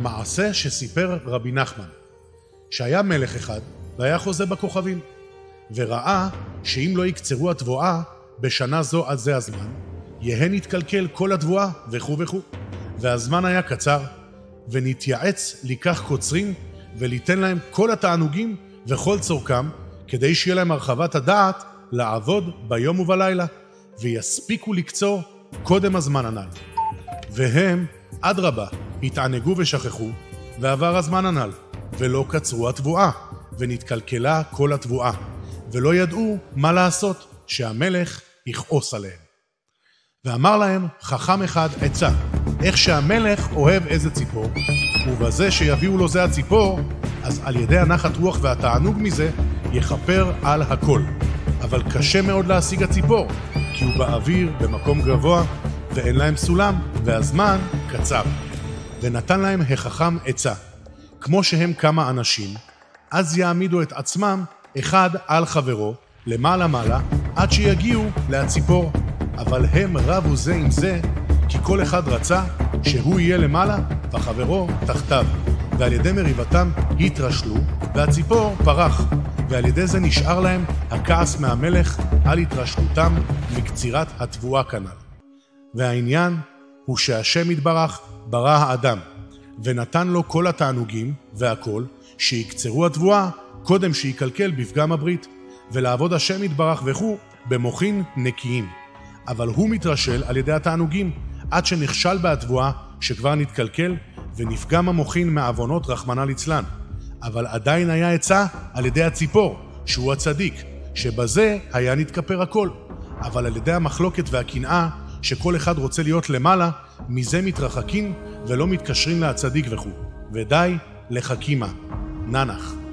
מעשה שסיפר רבי נחמן, שהיה מלך אחד והיה חוזה בכוכבים, וראה שאם לא יקצרו התבואה בשנה זו עד זה הזמן, יהא נתקלקל כל התבואה וכו' וכו'. והזמן היה קצר, ונתייעץ לקח קוצרים וליתן להם כל התענוגים וכל צורכם, כדי שיהיה להם הרחבת הדעת לעבוד ביום ובלילה, ויספיקו לקצור קודם הזמן הנ"ל. והם אדרבה התענגו ושכחו, ועבר הזמן הנ"ל, ולא קצרו התבואה, ונתקלקלה כל התבואה, ולא ידעו מה לעשות, שהמלך יכעוס עליהם. ואמר להם חכם אחד עצה, איך שהמלך אוהב איזה ציפור, ובזה שיביאו לו זה הציפור, אז על ידי הנחת רוח והתענוג מזה יכפר על הכל. אבל קשה מאוד להשיג הציפור, כי הוא באוויר במקום גבוה, ואין להם סולם, והזמן קצר. ונתן להם החכם עצה, כמו שהם כמה אנשים, אז יעמידו את עצמם אחד על חברו, למעלה מעלה, עד שיגיעו להציפור. אבל הם רבו זה עם זה, כי כל אחד רצה שהוא יהיה למעלה וחברו תחתיו. ועל ידי מריבתם התרשלו, והציפור פרח, ועל ידי זה נשאר להם הכעס מהמלך על התרשלותם מקצירת התבואה כנ"ל. והעניין הוא שהשם יתברך ברא האדם, ונתן לו כל התענוגים והכל, שיקצרו התבואה קודם שיקלקל בפגם הברית, ולעבוד השם יתברך וכו' במוחין נקיים. אבל הוא מתרשל על ידי התענוגים, עד שנכשל בהתבואה שכבר נתקלקל, ונפגם המוחין מעוונות רחמנא ליצלן. אבל עדיין היה עצה על ידי הציפור, שהוא הצדיק, שבזה היה נתכפר הכל. אבל על ידי המחלוקת והקנאה, שכל אחד רוצה להיות למעלה, מזה מתרחקים ולא מתקשרים להצדיק וכו'. ודי לחכימה. ננח.